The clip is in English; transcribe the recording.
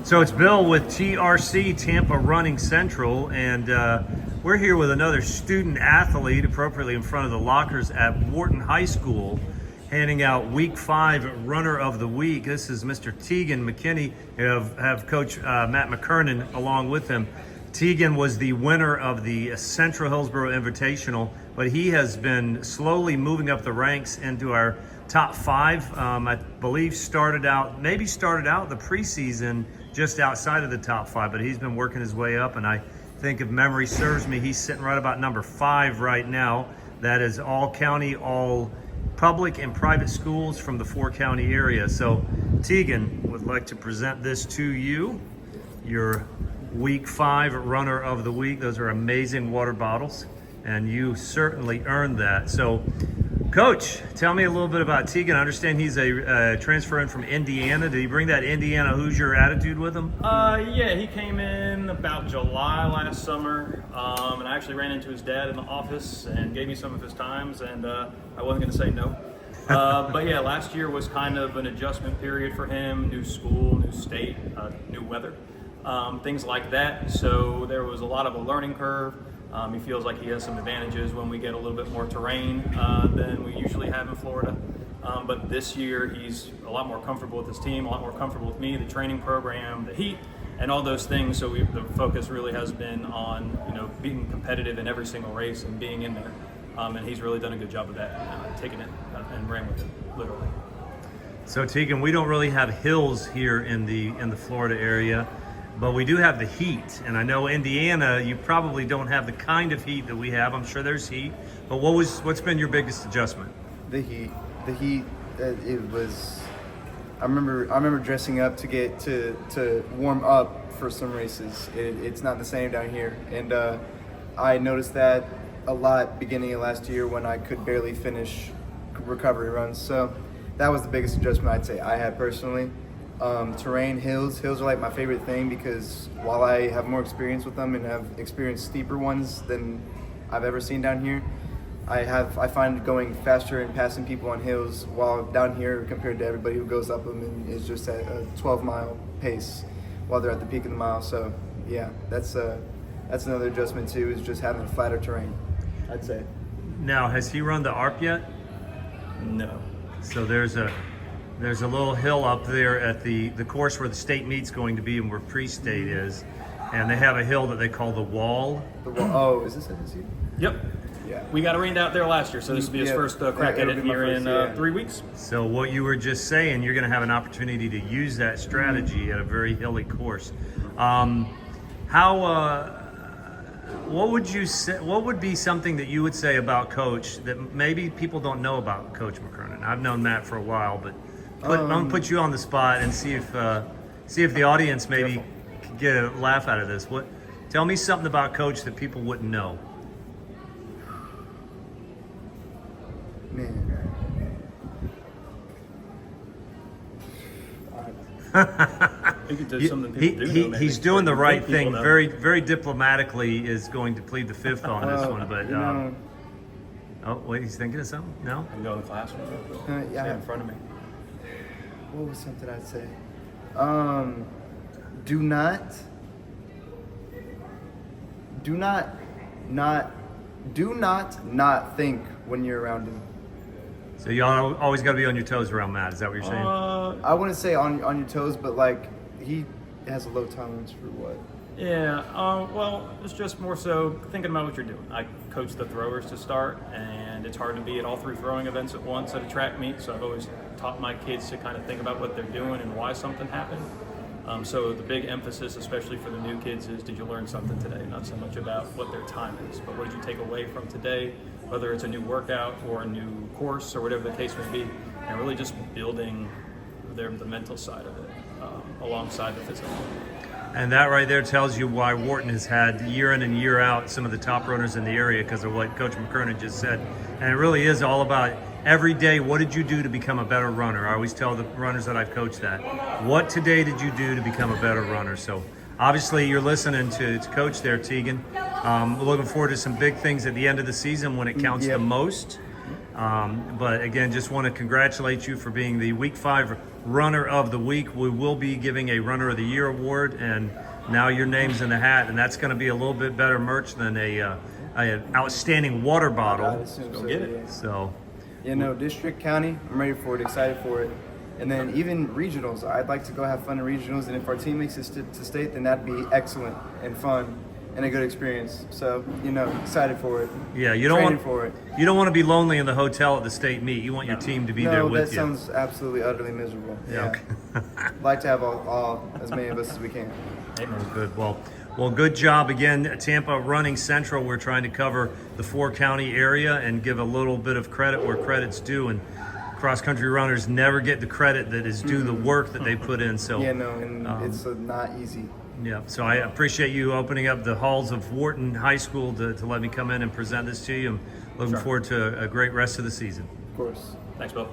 So it's Bill with TRC, Tampa Running Central, and we're here with another student athlete, appropriately in front of the lockers at Wharton High School, handing out Week 5 Runner of the Week. This is Mr. Taegan McKinney. Have Coach Matt McKernan along with him. Taegan was the winner of the Central Hillsborough Invitational, but he has been slowly moving up the ranks into our top 5. I believe started out the preseason just outside of the top 5, but he's been working his way up, and I think if memory serves me, he's sitting right about number 5 right now. That is all county, all public and private schools from the 4-county area. So Taegan would like to present this to you, your Week 5 Runner of the Week. Those are amazing water bottles, and you certainly earned that. So Coach, tell me a little bit about Taegan. I understand he's a transfer in from Indiana. Did he bring that Indiana Hoosier attitude with him? Yeah, he came in about July last summer, and I actually ran into his dad in the office and gave me some of his times, and I wasn't going to say no. But yeah, last year was kind of an adjustment period for him. New school, new state, new weather, things like that. So there was a lot of a learning curve. He feels like he has some advantages when we get a little bit more terrain than we usually have in Florida. But this year he's a lot more comfortable with his team, a lot more comfortable with me, the training program, the heat, and all those things. So the focus really has been on being competitive in every single race and being in there. And he's really done a good job of that, taking it and ran with it, literally. So Taegan, we don't really have hills here in the Florida area, but we do have the heat, and I know Indiana, you probably don't have the kind of heat that we have. I'm sure there's heat, but what's been your biggest adjustment? The heat. It was. I remember dressing up to get to warm up for some races. It's not the same down here, and I noticed that a lot beginning of last year when I could barely finish recovery runs. So that was the biggest adjustment I'd say I had personally. Terrain, hills are like my favorite thing because while I have more experience with them and have experienced steeper ones than I've ever seen down here, I find going faster and passing people on hills while down here compared to everybody who goes up them and is just at a 12-mile pace while they're at the peak of the mile. So yeah, that's another adjustment too, is just having flatter terrain, I'd say. Now, has he run the ARP yet? No. So there's a little hill up there at the course where the state meet's going to be and where pre-state is, and they have a hill that they call the Wall. Oh, is this it this year? Yep. Yeah. We got rained out there last year, so this will be his first crack at it here in 3 weeks. So what you were just saying, you're going to have an opportunity to use that strategy at a very hilly course. What would you say? What would be something that you would say about Coach that maybe people don't know about Coach McKernan? I've known Matt for a while, but I'm gonna put you on the spot and see if the audience maybe could get a laugh out of this. Tell me something about Coach that people wouldn't know. Man. He's doing the right thing. Very, very diplomatically is going to plead the fifth on this one. But oh wait, he's thinking of something. No. I'm going to the classroom. Yeah. Stay in front of me. What was something I'd say? Do not think when you're around him. So you always got to be on your toes around Matt. Is that what you're saying? I wouldn't say on your toes, but like he has a low tolerance for what? Yeah, well, it's just more so thinking about what you're doing. I coach the throwers to start, and it's hard to be at all 3 throwing events at once at a track meet, so I've always taught my kids to kind of think about what they're doing and why something happened. So the big emphasis, especially for the new kids, is did you learn something today? Not so much about what their time is, but what did you take away from today, whether it's a new workout or a new course or whatever the case may be, and really just building the mental side of it alongside the physical. And that right there tells you why Wharton has had year in and year out some of the top runners in the area because of what Coach McKernan just said. And it really is all about every day, what did you do to become a better runner? I always tell the runners that I've coached that. What today did you do to become a better runner? So obviously you're listening to Coach there, Taegan. We're looking forward to some big things at the end of the season when it counts the most. But again, just want to congratulate you for being the Week 5 Runner of the Week. We will be giving a Runner of the Year award, and now your name's in the hat, and that's going to be a little bit better merch than a outstanding water bottle. Go get it. Yeah. So, District, county, I'm ready for it, excited for it. And then even regionals, I'd like to go have fun in regionals, and if our team makes it to state, then that'd be excellent and fun and a good experience. So, excited for it. yeah, you don't Training want for it. you don't want to be lonely in the hotel at the state meet. You want your team to be there No, with that you. sounds absolutely utterly miserable. Yeah, Yeah. Like to have all as many of us as we can. Oh, good. Well, good job again, Tampa Running Central. We're trying to cover the 4-county area and give a little bit of credit where credit's due. And cross-country runners never get the credit that is due the work that they put in. So It's not easy. yeah. So I appreciate you opening up the halls of Wharton High School to let me come in and present this to you. I'm looking forward to a great rest of the season. Of course. Thanks, Bill.